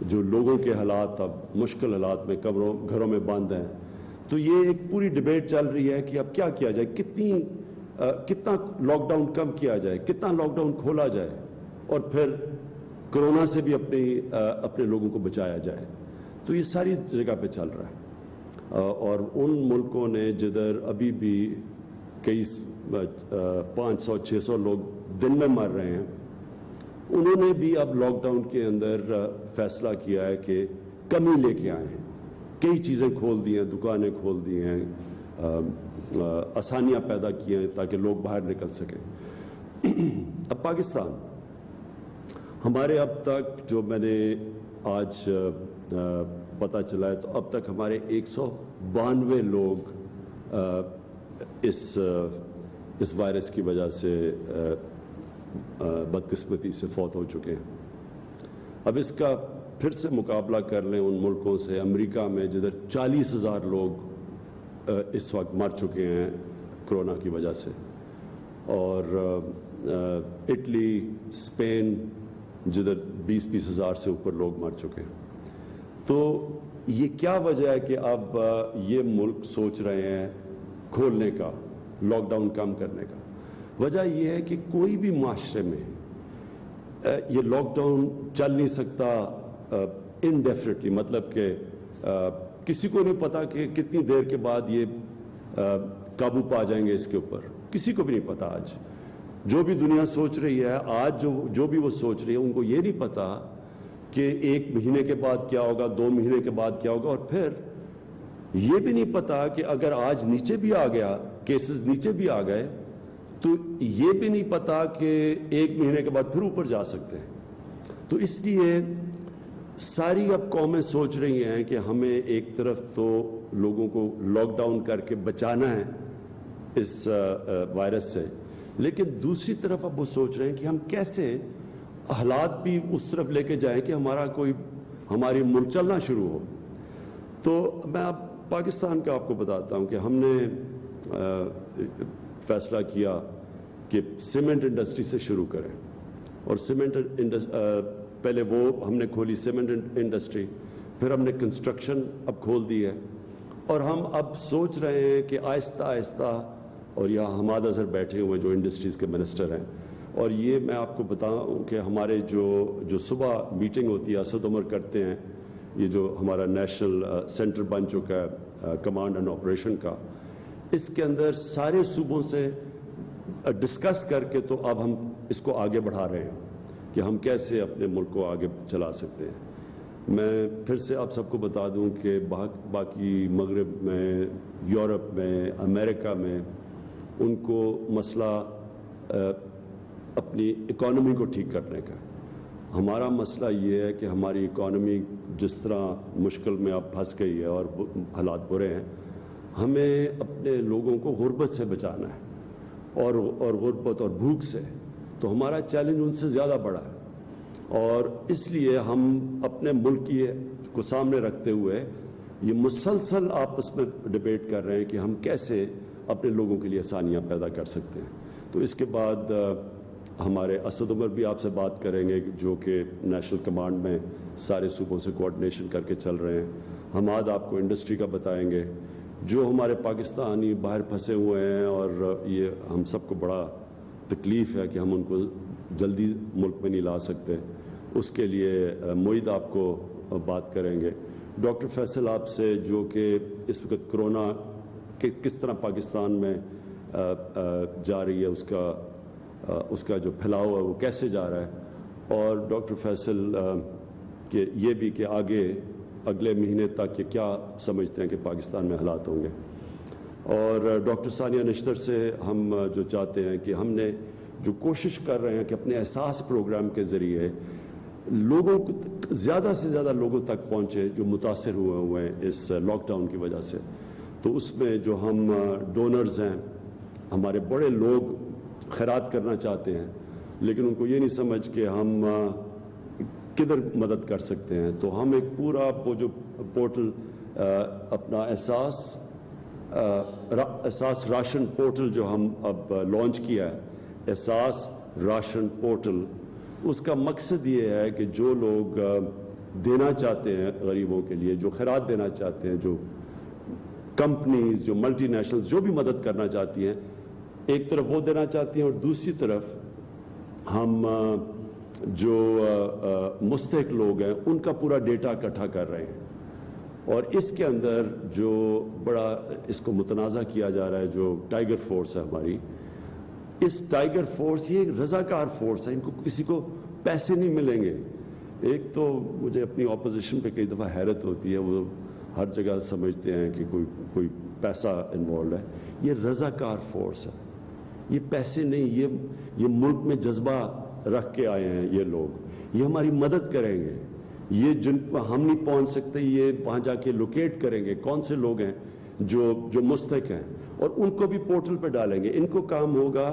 Speaker 16: جو لوگوں کے حالات اب مشکل حالات میں گھروں میں بند ہیں, تو یہ ایک پوری ڈیبیٹ چل رہی ہے کہ اب کیا کیا جائے, کتنا لاک ڈاؤن کم کیا جائے, کتنا لاک ڈاؤن کھولا جائے اور پھر کرونا سے بھی اپنے لوگوں کو بچایا جائے. تو یہ ساری جگہ پہ چل رہا ہے. اور ان ملکوں نے جدھر ابھی بھی کئی 500-600 لوگ دن میں مر رہے ہیں, انہوں نے بھی اب لاک ڈاؤن کے اندر فیصلہ کیا ہے کہ کمی لے کے آئے ہیں, کئی چیزیں کھول دی ہیں, دکانیں کھول دی ہیں, آسانیاں پیدا کی ہیں تاکہ لوگ باہر نکل سکیں. اب پاکستان ہمارے اب تک جو میں نے آج پتہ چلا ہے تو اب تک ہمارے 192 لوگ اس وائرس کی وجہ سے بدقسمتی سے فوت ہو چکے ہیں. اب اس کا پھر سے مقابلہ کر لیں ان ملکوں سے, امریکہ میں جدھر 40,000 لوگ اس وقت مر چکے ہیں کرونا کی وجہ سے, اور اٹلی, اسپین جدھر 20-20 ہزار سے اوپر لوگ مر چکے ہیں. تو یہ کیا وجہ ہے کہ اب یہ ملک سوچ رہے ہیں کھولنے کا, لاک ڈاؤن کم کرنے کا؟ وجہ یہ ہے کہ کوئی بھی معاشرے میں یہ لاک ڈاؤن چل نہیں سکتا انڈیفینیٹلی, مطلب کہ کسی کو نہیں پتا کہ کتنی دیر کے بعد یہ قابو پا جائیں گے اس کے اوپر, کسی کو بھی نہیں پتا. آج جو بھی دنیا سوچ رہی ہے, آج جو بھی وہ سوچ رہی ہے, ان کو یہ نہیں پتا کہ 1 مہینے کے بعد کیا ہوگا, 2 مہینے کے بعد کیا ہوگا, اور پھر یہ بھی نہیں پتا کہ اگر آج نیچے بھی آ گیا, کیسز نیچے بھی آ گئے, تو یہ بھی نہیں پتا کہ 1 مہینے کے بعد پھر اوپر جا سکتے ہیں. تو اس لیے ساری اب قومیں سوچ رہی ہیں کہ ہمیں ایک طرف تو لوگوں کو لاک ڈاؤن کر کے بچانا ہے اس وائرس سے, لیکن دوسری طرف اب وہ سوچ رہے ہیں کہ ہم کیسے حالات بھی اس طرف لے کے جائیں کہ ہماری ملک چلنا شروع ہو. تو میں اب پاکستان کا آپ کو بتاتا ہوں کہ ہم نے فیصلہ کیا کہ سیمنٹ انڈسٹری سے شروع کریں, اور پہلے وہ ہم نے کھولی سیمنٹ انڈسٹری, پھر ہم نے کنسٹرکشن اب کھول دی ہے, اور ہم اب سوچ رہے ہیں کہ آہستہ آہستہ, اور یہاں حماد اظہر بیٹھے ہوئے جو انڈسٹریز کے منسٹر ہیں, اور یہ میں آپ کو بتاؤں کہ ہمارے جو صبح میٹنگ ہوتی ہے اسد عمر کرتے ہیں, یہ جو ہمارا نیشنل سینٹر بن چکا ہے کمانڈ اینڈ آپریشن کا, اس کے اندر سارے صوبوں سے ڈسکس کر کے تو اب ہم اس کو آگے بڑھا رہے ہیں کہ ہم کیسے اپنے ملک کو آگے چلا سکتے ہیں. میں پھر سے آپ سب کو بتا دوں کہ باقی مغرب میں، یورپ میں، امریکہ میں ان کو مسئلہ اپنی اکانومی کو ٹھیک کرنے کا، ہمارا مسئلہ یہ ہے کہ ہماری اکانومی جس طرح مشکل میں اب پھنس گئی ہے اور حالات برے ہیں، ہمیں اپنے لوگوں کو غربت سے بچانا ہے اور غربت اور بھوک سے، تو ہمارا چیلنج ان سے زیادہ بڑا ہے، اور اس لیے ہم اپنے ملک کو سامنے رکھتے ہوئے یہ مسلسل آپس میں ڈیبیٹ کر رہے ہیں کہ ہم کیسے اپنے لوگوں کے لیے آسانیاں پیدا کر سکتے ہیں۔ تو اس کے بعد ہمارے اسد عمر بھی آپ سے بات کریں گے جو کہ نیشنل کمانڈ میں سارے صوبوں سے کوآرڈینیشن کر کے چل رہے ہیں۔ حماد آپ کو انڈسٹری کا بتائیں گے، جو ہمارے پاکستانی باہر پھنسے ہوئے ہیں اور یہ ہم سب کو بڑا تکلیف ہے کہ ہم ان کو جلدی ملک میں نہیں لا سکتے، اس کے لیے معید آپ کو بات کریں گے۔ ڈاکٹر فیصل آپ سے جو کہ اس وقت کرونا کہ کس طرح پاکستان میں جا رہی ہے، اس کا جو پھیلاؤ ہے وہ کیسے جا رہا ہے، اور ڈاکٹر فیصل کہ یہ بھی کہ آگے اگلے مہینے تک یہ کیا سمجھتے ہیں کہ پاکستان میں حالات ہوں گے، اور ڈاکٹر ثانیہ نشتر سے ہم جو چاہتے ہیں کہ ہم نے جو کوشش کر رہے ہیں کہ اپنے احساس پروگرام کے ذریعے لوگوں کو زیادہ سے زیادہ لوگوں تک پہنچے جو متاثر ہوئے ہیں اس لاک ڈاؤن کی وجہ سے، تو اس میں جو ہم ڈونرز ہیں، ہمارے بڑے لوگ خیرات کرنا چاہتے ہیں لیکن ان کو یہ نہیں سمجھ کہ ہم کدھر مدد کر سکتے ہیں، تو ہم ایک پورا وہ جو پورٹل اپنا احساس راشن پورٹل جو ہم اب لانچ کیا ہے، احساس راشن پورٹل، اس کا مقصد یہ ہے کہ جو لوگ دینا چاہتے ہیں غریبوں کے لیے، جو خیرات دینا چاہتے ہیں، جو کمپنیز، جو ملٹی نیشنلز جو بھی مدد کرنا چاہتی ہیں، ایک طرف وہ دینا چاہتی ہیں اور دوسری طرف ہم جو مستحق لوگ ہیں ان کا پورا ڈیٹا اکٹھا کر رہے ہیں، اور اس کے اندر جو بڑا اس کو متنازع کیا جا رہا ہے جو ٹائیگر فورس ہے ہماری، اس ٹائیگر فورس یہ ایک رضاکار فورس ہے، ان کو کسی کو پیسے نہیں ملیں گے۔ ایک تو مجھے اپنی اپوزیشن پہ کئی دفعہ حیرت ہوتی ہے، وہ ہر جگہ سمجھتے ہیں کہ کوئی پیسہ انوالوڈ ہے، یہ رضاکار فورس ہے، یہ پیسے نہیں، یہ ملک میں جذبہ رکھ کے آئے ہیں یہ لوگ، یہ ہماری مدد کریں گے، یہ جن پر ہم نہیں پہنچ سکتے یہ وہاں جا کے لوکیٹ کریں گے کون سے لوگ ہیں جو مستحق ہیں، اور ان کو بھی پورٹل پہ ڈالیں گے۔ ان کو کام ہوگا،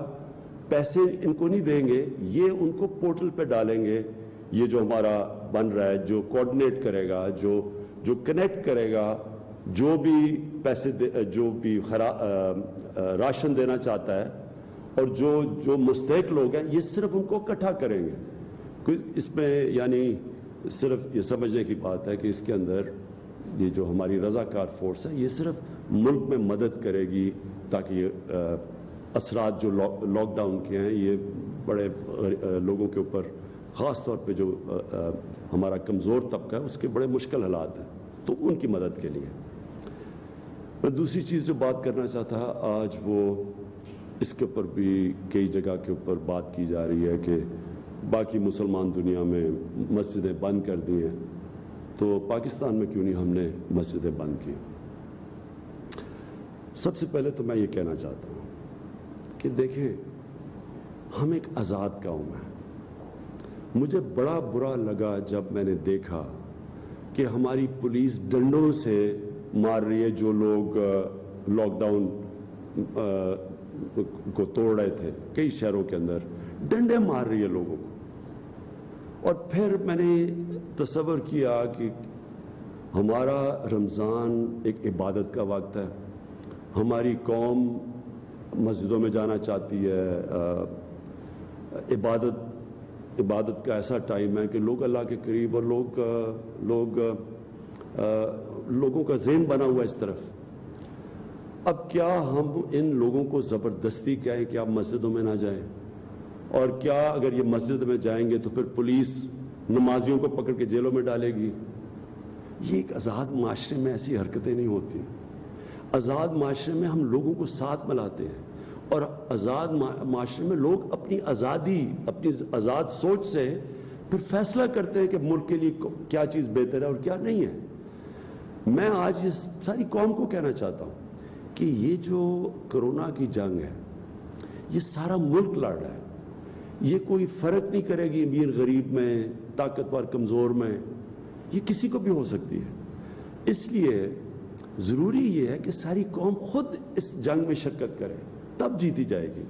Speaker 16: پیسے ان کو نہیں دیں گے، یہ ان کو پورٹل پہ ڈالیں گے۔ یہ جو ہمارا بن رہا ہے، جو کوآرڈینیٹ کرے گا، جو کنیکٹ کرے گا، جو بھی پیسے جو بھی راشن دینا چاہتا ہے اور جو مستحق لوگ ہیں، یہ صرف ان کو اکٹھا کریں گے۔ اس میں یعنی صرف یہ سمجھنے کی بات ہے کہ اس کے اندر یہ جو ہماری رضاکار فورس ہے یہ صرف ملک میں مدد کرے گی تاکہ یہ اثرات جو لاک ڈاؤن کے ہیں یہ بڑے لوگوں کے اوپر، خاص طور پہ جو ہمارا کمزور طبقہ ہے اس کے بڑے مشکل حالات ہیں، تو ان کی مدد کے لیے۔ میں دوسری چیز جو بات کرنا چاہتا آج وہ اس کے اوپر بھی کئی جگہ کے اوپر بات کی جا رہی ہے کہ باقی مسلمان دنیا میں مسجدیں بند کر دی ہیں، تو پاکستان میں کیوں نہیں ہم نے مسجدیں بند کی؟ سب سے پہلے تو میں یہ کہنا چاہتا ہوں کہ دیکھیں ہم ایک آزاد قوم ہیں۔ مجھے بڑا برا لگا جب میں نے دیکھا کہ ہماری پولیس ڈنڈوں سے مار رہی ہے جو لوگ لاک ڈاؤن کو توڑ رہے تھے، کئی شہروں کے اندر ڈنڈے مار رہی ہے لوگوں کو۔ اور پھر میں نے تصور کیا کہ ہمارا رمضان ایک عبادت کا وقت ہے، ہماری قوم مسجدوں میں جانا چاہتی ہے، عبادت کا ایسا ٹائم ہے کہ لوگ اللہ کے قریب، اور لوگوں کا ذہن بنا ہوا اس طرف۔ اب کیا ہم ان لوگوں کو زبردستی کہیں کہ آپ مسجدوں میں نہ جائیں؟ اور کیا اگر یہ مسجد میں جائیں گے تو پھر پولیس نمازیوں کو پکڑ کے جیلوں میں ڈالے گی؟ یہ ایک آزاد معاشرے میں ایسی حرکتیں نہیں ہوتی۔ آزاد معاشرے میں ہم لوگوں کو ساتھ ملاتے ہیں، اور آزاد معاشرے میں لوگ اپنی آزادی، اپنی آزاد سوچ سے پھر فیصلہ کرتے ہیں کہ ملک کے لیے کیا چیز بہتر ہے اور کیا نہیں ہے. میں آج اس ساری قوم کو کہنا چاہتا ہوں کہ یہ جو کرونا کی جنگ ہے یہ سارا ملک لڑ رہا ہے. یہ کوئی فرق نہیں کرے گی امیر غریب میں, طاقتور کمزور میں, یہ کسی کو بھی ہو سکتی ہے. اس لیے ضروری یہ ہے کہ ساری قوم خود اس جنگ میں شرکت کرے, تب جیتی جائے گی.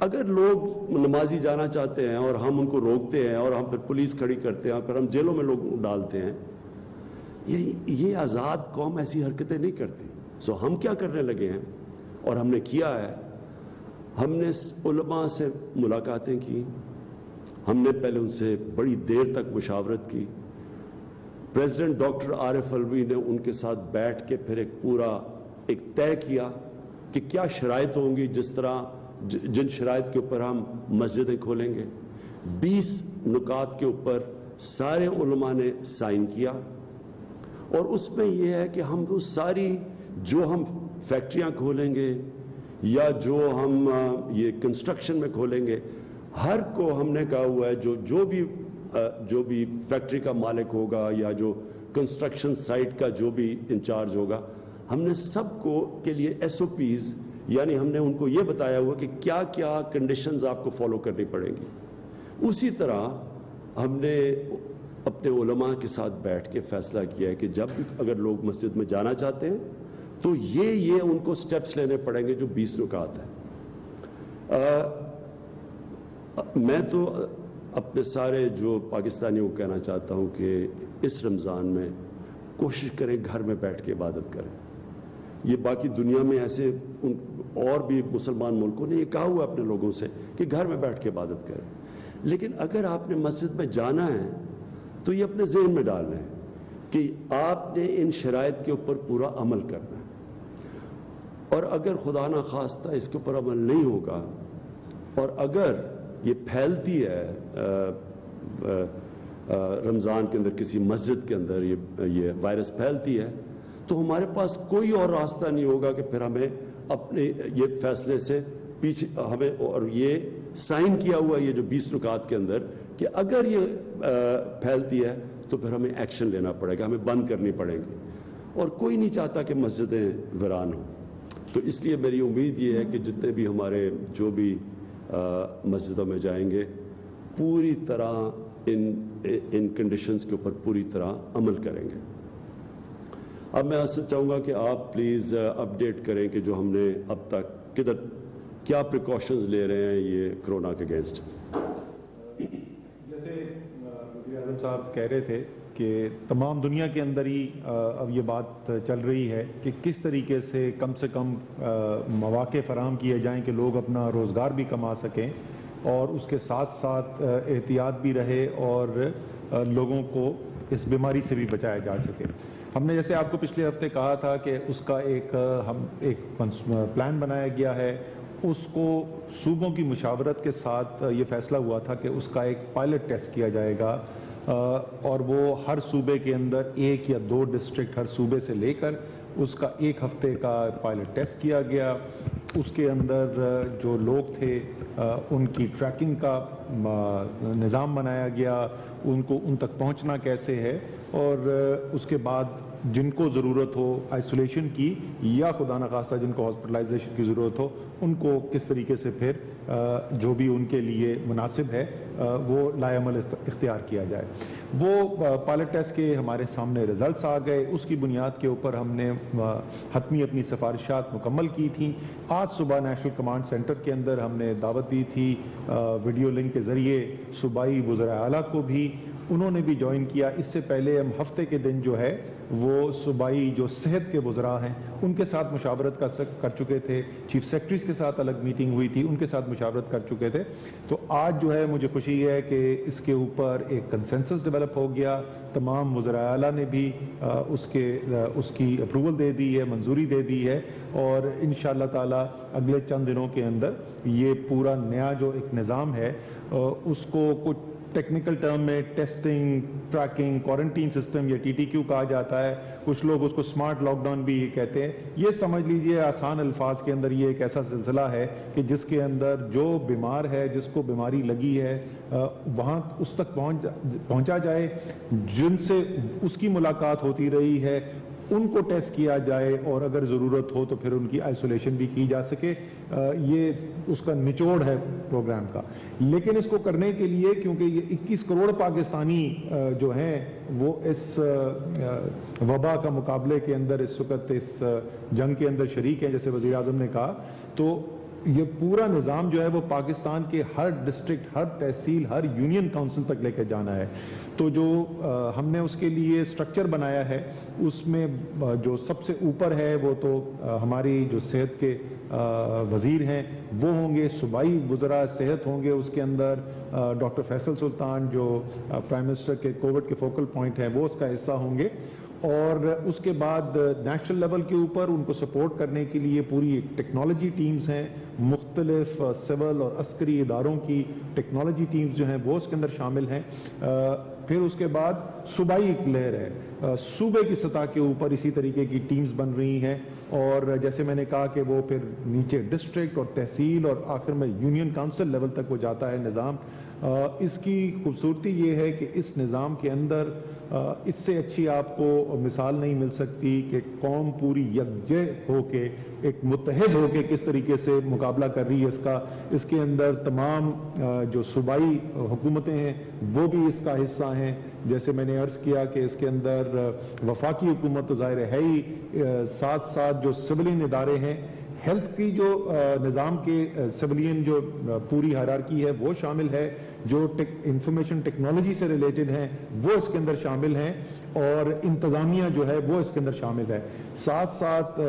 Speaker 16: اگر لوگ نمازی جانا چاہتے ہیں اور ہم ان کو روکتے ہیں اور ہم پھر پولیس کھڑی کرتے ہیں اور پھر ہم جیلوں میں لوگ ڈالتے ہیں, یہ آزاد قوم ایسی حرکتیں نہیں کرتی. سو ہم کیا کرنے لگے ہیں اور ہم نے کیا ہے, ہم نے علماء سے ملاقاتیں کی, ہم نے پہلے ان سے بڑی دیر تک مشاورت کی. پریزیڈنٹ ڈاکٹر عارف الوی نے ان کے ساتھ بیٹھ کے پھر ایک طے کیا کہ کیا شرائط ہوں گی, جن شرائط کے اوپر ہم مسجدیں کھولیں گے. 20 نکات کے اوپر سارے علماء نے سائن کیا, اور اس میں یہ ہے کہ ہم وہ ساری جو ہم فیکٹریاں کھولیں گے یا جو ہم یہ کنسٹرکشن میں کھولیں گے, ہر کو ہم نے کہا ہوا ہے جو بھی فیکٹری کا مالک ہوگا یا جو کنسٹرکشن سائٹ کا جو بھی انچارج ہوگا, ہم نے سب کو کے لیے SOPs, یعنی ہم نے ان کو یہ بتایا ہوا کہ کیا کیا کنڈیشنز آپ کو فالو کرنی پڑیں گی. اسی طرح ہم نے اپنے علماء کے ساتھ بیٹھ کے فیصلہ کیا ہے کہ جب بھی اگر لوگ مسجد میں جانا چاہتے ہیں تو یہ ان کو سٹیپس لینے پڑیں گے جو 20 نکات ہیں. میں تو اپنے سارے جو پاکستانیوں کو کہنا چاہتا ہوں کہ اس رمضان میں کوشش کریں گھر میں بیٹھ کے عبادت کریں. یہ باقی دنیا میں ایسے اور بھی مسلمان ملکوں نے یہ کہا ہوا اپنے لوگوں سے کہ گھر میں بیٹھ کے عبادت کریں, لیکن اگر آپ نے مسجد میں جانا ہے تو یہ اپنے ذہن میں ڈال لیں کہ آپ نے ان شرائط کے اوپر پورا عمل کرنا ہے. اور اگر خدا نہ خواستہ اس کے اوپر عمل نہیں ہوگا اور اگر یہ پھیلتی ہے رمضان کے اندر کسی مسجد کے اندر یہ وائرس پھیلتی ہے, تو ہمارے پاس کوئی اور راستہ نہیں ہوگا کہ پھر ہمیں اپنے یہ فیصلے سے پیچھے ہمیں, اور یہ سائن کیا ہوا یہ جو 20 نکات کے اندر کہ اگر یہ پھیلتی ہے تو پھر ہمیں ایکشن لینا پڑے گا, ہمیں بند کرنی پڑیں گی. اور کوئی نہیں چاہتا کہ مسجدیں ویران ہوں. تو اس لیے میری امید یہ ہے کہ جتنے بھی ہمارے جو بھی مسجدوں میں جائیں گے پوری طرح ان کنڈیشنز کے اوپر پوری طرح عمل کریں گے. اب میں آپ سے چاہوں گا کہ آپ پلیز اپڈیٹ کریں کہ جو ہم نے اب تک کدھر کیا پریکاشنز لے رہے ہیں یہ کرونا کے اگینسٹ.
Speaker 17: جیسے وزیر اعظم صاحب کہہ رہے تھے کہ تمام دنیا کے اندر ہی اب یہ بات چل رہی ہے کہ کس طریقے سے کم مواقع فراہم کیے جائیں کہ لوگ اپنا روزگار بھی کما سکیں اور اس کے ساتھ ساتھ احتیاط بھی رہے اور لوگوں کو اس بیماری سے بھی بچایا جا سکے. ہم نے جیسے آپ کو پچھلے ہفتے کہا تھا کہ اس کا ایک پلان بنایا گیا ہے, اس کو صوبوں کی مشاورت کے ساتھ یہ فیصلہ ہوا تھا کہ اس کا ایک پائلٹ ٹیسٹ کیا جائے گا, اور وہ ہر صوبے کے اندر 1 یا 2 ڈسٹرکٹ ہر صوبے سے لے کر اس کا 1 ہفتے کا پائلٹ ٹیسٹ کیا گیا. اس کے اندر جو لوگ تھے ان کی ٹریکنگ کا نظام بنایا گیا, ان تک پہنچنا کیسے ہے, اور اس کے بعد جن کو ضرورت ہو آئسولیشن کی یا خدا نخواستہ جن کو ہاسپٹلائزیشن کی ضرورت ہو ان کو کس طریقے سے پھر جو بھی ان کے لیے مناسب ہے وہ لائے عمل اختیار کیا جائے. وہ پائلٹ ٹیسٹ کے ہمارے سامنے رزلٹس آ گئے, اس کی بنیاد کے اوپر ہم نے حتمی اپنی سفارشات مکمل کی تھیں. آج صبح نیشنل کمانڈ سینٹر کے اندر ہم نے دعوت دی تھی ویڈیو لنک کے ذریعے صوبائی وزراء اعلیٰ کو بھی, انہوں نے بھی جوائن کیا. اس سے پہلے ہم ہفتے کے دن جو ہے وہ صوبائی جو صحت کے وزراء ہیں ان کے ساتھ مشاورت کر چکے تھے, چیف سیکرٹریز کے ساتھ الگ میٹنگ ہوئی تھی, ان کے ساتھ مشاورت کر چکے تھے. تو آج جو ہے مجھے خوشی ہے کہ اس کے اوپر ایک کنسنسس ڈیولپ ہو گیا. تمام وزراء اعلیٰ نے بھی اس کی اپروول دے دی ہے, منظوری دے دی ہے, اور انشاءاللہ تعالی اگلے چند دنوں کے اندر یہ پورا نیا جو ایک نظام ہے اس کو کچھ टेक्निकल टर्म में टेस्टिंग, ट्रैकिंग, क्वारंटीन सिस्टम या TTQ कहा जाता है, कुछ लोग उसको स्मार्ट लॉकडाउन भी कहते हैं। ये समझ लीजिए आसान अल्फाज के अंदर ये एक ऐसा सिलसिला है कि जिसके अंदर जो बीमार है, जिसको बीमारी लगी है, वहाँ उस तक पहुँचा जाए, जिनसे उसकी मुलाकात होती रही है उनको टेस्ट किया जाए, और अगर ज़रूरत हो तो फिर उनकी आइसोलेशन भी की जा सके। ये उसका निचोड़ है प्रोग्राम का। लेकिन इसको करने के लिए, क्योंकि ये 21 करोड़ पाकिस्तानी जो हैं वो इस वबा का मुकाबले के अंदर इस वक्त इस जंग के अंदर शरीक हैं, जैसे वज़ीर आज़म ने कहा, तो ये पूरा निज़ाम जो है वो पाकिस्तान के हर डिस्ट्रिक्ट, हर तहसील, हर यूनियन काउंसिल तक लेकर जाना है। तो जो हमने उसके लिए स्ट्रक्चर बनाया है, उसमें जो सबसे ऊपर है वो तो हमारी जो सेहत के वज़ीर हैं वो होंगे, सूबाई वज़रा सेहत होंगे, उसके अंदर डॉक्टर फैसल सुल्तान जो प्राइम मिनिस्टर के कोविड के फोकल पॉइंट हैं वो उसका हिस्सा होंगे, और उसके बाद नेशनल लेवल के ऊपर उनको सपोर्ट करने के लिए पूरी टेक्नोलॉजी टीम्स हैं, मुख्तलिफ सिविल और अस्करी इदारों की टेक्नोलॉजी टीम्स जो हैं वो उसके अंदर शामिल हैं। फिर उसके बाद सूबाई एक लेयर है, सूबे की सतह के ऊपर इसी तरीके की टीम्स बन रही हैं, और जैसे मैंने कहा कि वो फिर नीचे डिस्ट्रिक्ट और तहसील और आखिर में यूनियन काउंसिल लेवल तक वो जाता है निज़ाम। इसकी खूबसूरती ये है कि इस निज़ाम के अंदर इससे अच्छी आपको मिसाल नहीं मिल सकती कि कौम पूरी यकजह होके, एक मुत्तहिद होके किस तरीके से मुकाबला कर रही है इसका। इसके अंदर तमाम जो सूबाई हुकूमतें हैं वो भी इसका हिस्सा हैं। जैसे मैंने अर्ज़ किया कि इसके अंदर वफाकी हुकूमत तो ज़ाहिर है ही, साथ साथ जो सिविलियन इदारे हैं, हेल्थ की जो निज़ाम के सिविलियन जो पूरी हायरार्की है वो शामिल है, जो इंफॉर्मेशन टेक्नोलॉजी से रिलेटेड हैं वो इसके अंदर शामिल हैं, और इंतज़ामिया जो है वो इसके अंदर शामिल है। साथ साथ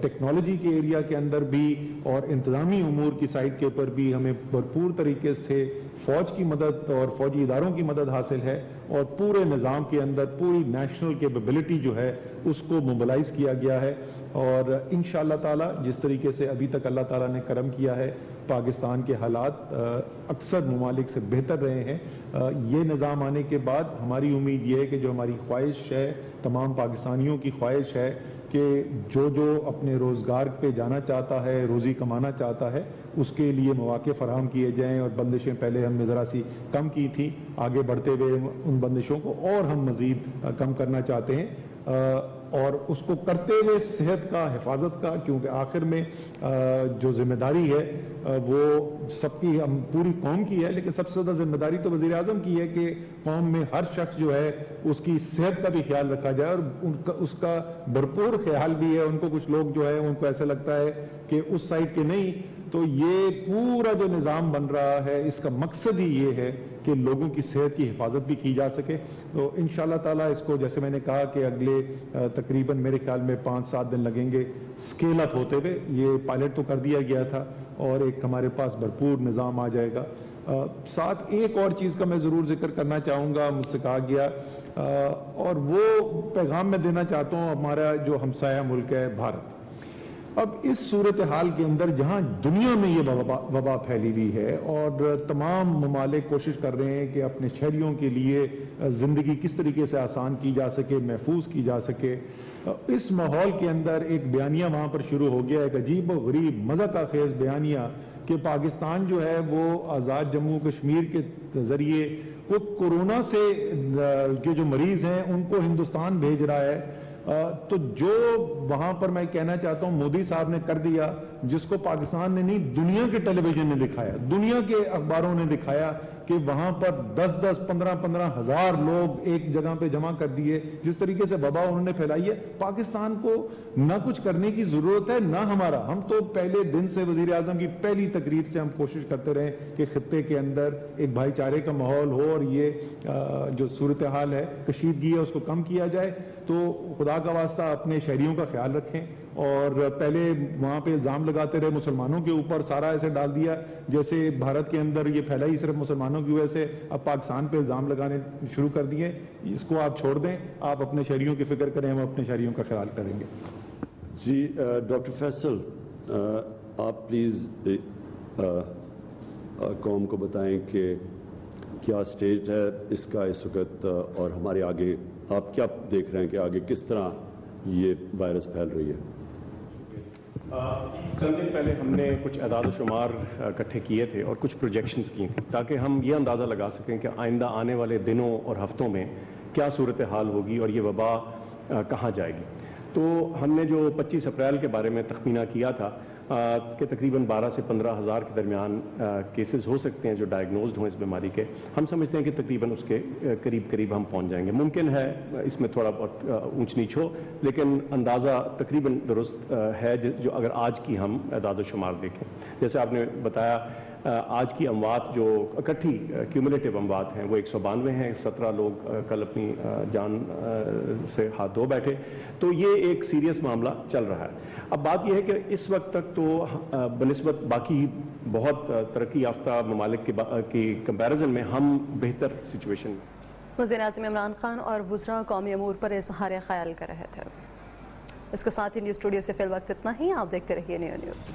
Speaker 17: टेक्नोलॉजी के एरिया के अंदर भी और इंतज़ामी उमूर की साइड के ऊपर भी हमें भरपूर तरीके से फ़ौज की मदद और फ़ौजी इदारों की मदद हासिल है, और पूरे निज़ाम के अंदर पूरी नेशनल कैपेबिलिटी जो है उसको मोबिलाइज़ किया गया है। और इंशाअल्लाह ताला जिस तरीके से अभी तक अल्लाह ताला ने करम किया है, पाकिस्तान के हालात अक्सर ममालिक से बेहतर रहे हैं। ये निज़ाम आने के बाद हमारी उम्मीद ये है कि जो हमारी ख्वाहिश है, तमाम पाकिस्तानियों की ख्वाहिश है कि जो जो अपने रोज़गार पे जाना चाहता है, रोज़ी कमाना चाहता है, उसके लिए मौके फराहम किए जाएँ, और बंदिशें पहले हमने ज़रा सी कम की थी, आगे बढ़ते हुए उन बंदिशों को और हम मज़ीद कम करना चाहते हैं, और उसको करते हुए सेहत का, हिफाजत का, क्योंकि आखिर में जो जिम्मेदारी है वो सबकी, हम पूरी कौम की है, लेकिन सबसे ज़्यादा जिम्मेदारी तो वज़ीर आज़म की है कि कौम में हर शख्स जो है उसकी सेहत का भी ख्याल रखा जाए, और उसका भरपूर ख्याल भी है। उनको कुछ लोग जो है उनको ऐसा लगता है कि उस साइड के नहीं, तो ये पूरा जो निज़ाम बन रहा है इसका मकसद ही ये है कि लोगों की सेहत की हिफाजत भी की जा सके। तो इंशाअल्लाह ताला इसको, जैसे मैंने कहा कि अगले तकरीबन मेरे ख्याल में 5-7 दिन लगेंगे स्केल अप होते हुए। ये पायलट तो कर दिया गया था और एक हमारे पास भरपूर निज़ाम आ जाएगा। साथ एक और चीज़ का मैं ज़रूर जिक्र करना चाहूँगा, मुझसे कहा गया, और वो पैगाम मैं देना चाहता हूँ हमारा जो हमसाया मुल्क है भारत। अब इस सूरत हाल के अंदर जहां दुनिया में ये वबा फैली हुई है और तमाम ममालिक कोशिश कर रहे हैं कि अपने शहरियों के लिए ज़िंदगी किस तरीके से आसान की जा सके, महफूज की जा सके, इस माहौल के अंदर एक बयानिया वहाँ पर शुरू हो गया, एक अजीब व गरीब मज़ा का खेज बयानिया कि पाकिस्तान जो है वो आज़ाद जम्मू कश्मीर के ज़रिए वो कोरोना से के जो मरीज़ हैं उनको हिंदुस्तान भेज रहा है। तो जो वहां पर मैं कहना चाहता हूं मोदी साहब ने कर दिया, जिसको पाकिस्तान ने नहीं दुनिया के टेलीविजन ने दिखाया, दुनिया के अखबारों ने दिखाया कि वहां पर 10-10, 15-15 हजार लोग एक जगह पे जमा कर दिए। जिस तरीके से वबा उन्होंने फैलाई है, पाकिस्तान को ना कुछ करने की जरूरत है ना हमारा। हम तो पहले दिन से वजीर आजम की पहली तकरीर से हम कोशिश करते रहे कि खित्ते के अंदर एक भाईचारे का माहौल हो और ये जो सूरत हाल है, कशीदगी है, उसको कम किया जाए। तो खुदा का वास्ता अपने शहरियों का ख्याल रखें। और पहले वहां पे इल्जाम लगाते रहे मुसलमानों के ऊपर, सारा ऐसे डाल दिया जैसे भारत के अंदर ये फैला ही सिर्फ मुसलमानों की वजह से, अब पाकिस्तान पे इल्जाम लगाने शुरू कर दिए। इसको आप छोड़ दें, आप अपने शहरियों की फिक्र करें, हम अपने शहरियों का ख्याल करेंगे।
Speaker 16: जी डॉक्टर फैसल, आप प्लीज़ कौम को बताएं कि کیا سٹیج ہے اس کا اس وقت اور ہمارے آگے آپ کیا دیکھ رہے ہیں کہ آگے کس طرح یہ وائرس پھیل رہی ہے؟
Speaker 18: چند دن پہلے ہم نے کچھ اعداد و شمار اکٹھے کیے تھے اور کچھ پروجیکشنز کی تھیں تاکہ ہم یہ اندازہ لگا سکیں کہ آئندہ آنے والے دنوں اور ہفتوں میں کیا صورتحال ہوگی اور یہ وبا کہاں جائے گی. تو ہم نے جو 25 اپریل کے بارے میں تخمینہ کیا تھا کہ تقریباً 12 سے 15 ہزار کے درمیان کیسز ہو سکتے ہیں جو ڈائگنوزڈ ہوں اس بیماری کے. ہم سمجھتے ہیں کہ تقریباً اس کے قریب ہم پہنچ جائیں گے. ممکن ہے اس میں تھوڑا بہت اونچ نیچ ہو لیکن اندازہ تقریباً درست ہے جو اگر آج کی ہم اعداد و شمار دیکھیں. جیسے آپ نے بتایا آج کی اموات جو اکٹھی کیومولیٹیو اموات ہیں وہ 192 ہیں. 17 لوگ کل اپنی جان سے ہاتھ دھو بیٹھے. تو یہ ایک سیریس معاملہ چل رہا ہے. اب بات یہ ہے کہ اس وقت تک تو بنسبت باقی بہت ترقی یافتہ ممالک کی کمپیریزن میں ہم بہتر سچویشن میں.
Speaker 1: وزیر اعظم عمران خان اور وزراء قومی امور پر اظہار خیال کر رہے تھے. اس کے ساتھ ہی نیوز اسٹوڈیو سے فی الوقت اتنا ہی. آپ دیکھتے رہیے نیو نیوز.